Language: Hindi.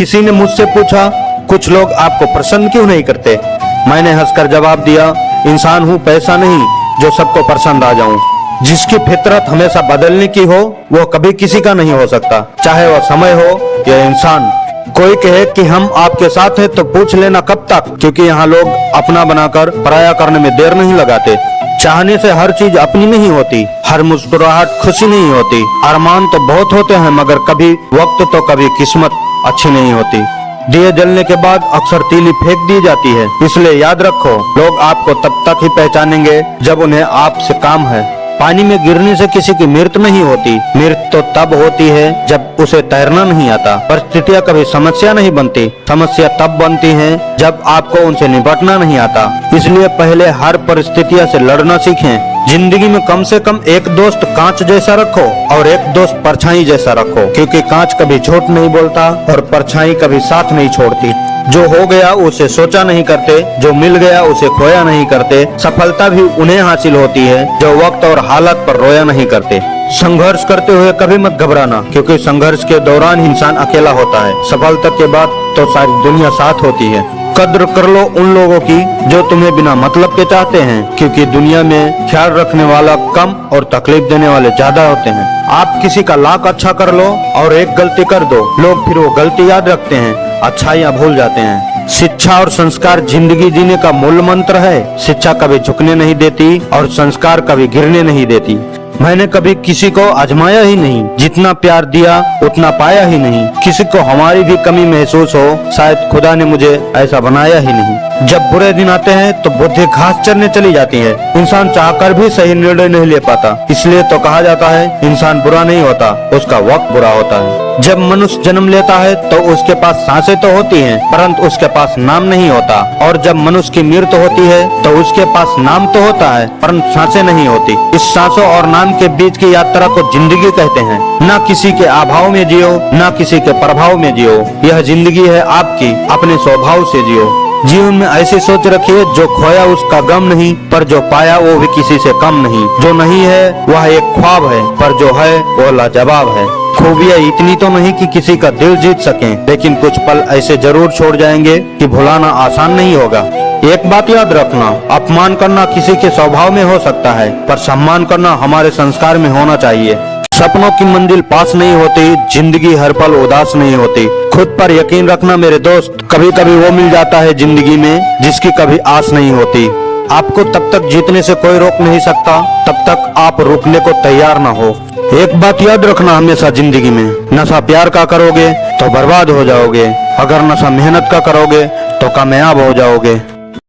किसी ने मुझसे पूछा, कुछ लोग आपको पसंद क्यों नहीं करते? मैंने हंसकर जवाब दिया, इंसान हूँ, पैसा नहीं जो सबको पसंद आ जाऊं। जिसकी फितरत हमेशा बदलने की हो वो कभी किसी का नहीं हो सकता, चाहे वह समय हो या इंसान। कोई कहे कि हम आपके साथ हैं तो पूछ लेना कब तक, क्योंकि यहाँ लोग अपना बनाकर पराया करने में देर नहीं लगाते। चाहने से हर चीज अपनी नहीं होती, हर मुस्कुराहट खुशी नहीं होती। अरमान तो बहुत होते हैं मगर कभी वक्त तो कभी किस्मत अच्छी नहीं होती। दिए जलने के बाद अक्सर तीली फेंक दी जाती है, इसलिए याद रखो, लोग आपको तब तक ही पहचानेंगे जब उन्हें आपसे काम है। पानी में गिरने से किसी की मृत्यु नहीं होती, मृत्यु तो तब होती है जब उसे तैरना नहीं आता। परिस्थितियाँ कभी समस्या नहीं बनती, समस्या तब बनती हैं जब आपको उनसे निपटना नहीं आता। इसलिए पहले हर परिस्थितियों से लड़ना सीखें। जिंदगी में कम से कम एक दोस्त कांच जैसा रखो और एक दोस्त परछाई जैसा रखो, क्योंकि कांच कभी झूठ नहीं बोलता और परछाई कभी साथ नहीं छोड़ती। जो हो गया उसे सोचा नहीं करते, जो मिल गया उसे खोया नहीं करते। सफलता भी उन्हें हासिल होती है जो वक्त और हालत पर रोया नहीं करते। संघर्ष करते हुए कभी मत घबराना, क्योंकि संघर्ष के दौरान इंसान अकेला होता है, सफलता के बाद तो सारी दुनिया साथ होती है। कद्र कर लो उन लोगों की जो तुम्हें बिना मतलब के चाहते हैं, क्योंकि दुनिया में ख्याल रखने वाला कम और तकलीफ देने वाले ज्यादा होते हैं। आप किसी का लाख अच्छा कर लो और एक गलती कर दो, लोग फिर वो गलती याद रखते हैं, अच्छाइयाँ भूल जाते हैं। शिक्षा और संस्कार जिंदगी जीने का मूल मंत्र है। शिक्षा कभी झुकने नहीं देती और संस्कार कभी गिरने नहीं देती। मैंने कभी किसी को आजमाया ही नहीं, जितना प्यार दिया उतना पाया ही नहीं। किसी को हमारी भी कमी महसूस हो, शायद खुदा ने मुझे ऐसा बनाया ही नहीं। जब बुरे दिन आते हैं तो बुद्धि घास चरने चली जाती है। इंसान चाहकर भी सही निर्णय नहीं ले पाता, इसलिए तो कहा जाता है इंसान बुरा नहीं होता, उसका वक्त बुरा होता है। जब मनुष्य जन्म लेता है तो उसके पास सांसें तो होती हैं, परंतु उसके पास नाम नहीं होता। और जब मनुष्य की मृत्यु होती है तो उसके पास नाम तो होता है, परंतु सांसें नहीं होती। इस सांसों और नाम के बीच की यात्रा को जिंदगी कहते हैं। ना किसी के अभाव में जियो, ना किसी के प्रभाव में जियो। यह जिंदगी है आपकी, अपने स्वभाव से जियो। जीवन में ऐसी सोच रखिए, जो खोया उसका गम नहीं, पर जो पाया वो भी किसी से कम नहीं। जो नहीं है वह एक ख्वाब है, पर जो है वो लाजवाब है। खूबियाँ इतनी तो नहीं कि किसी का दिल जीत सकें, लेकिन कुछ पल ऐसे जरूर छोड़ जाएंगे कि भुलाना आसान नहीं होगा। एक बात याद रखना, अपमान करना किसी के स्वभाव में हो सकता है, पर सम्मान करना हमारे संस्कार में होना चाहिए। सपनों की मंजिल पास नहीं होती, जिंदगी हर पल उदास नहीं होती। खुद पर यकीन रखना मेरे दोस्त, कभी कभी वो मिल जाता है जिंदगी में जिसकी कभी आस नहीं होती। आपको तब तक जीतने से कोई रोक नहीं सकता, तब तक आप रुकने को तैयार ना हो। एक बात याद रखना हमेशा जिंदगी में, नशा प्यार का करोगे तो बर्बाद हो जाओगे, अगर नशा मेहनत का करोगे तो कामयाब हो जाओगे।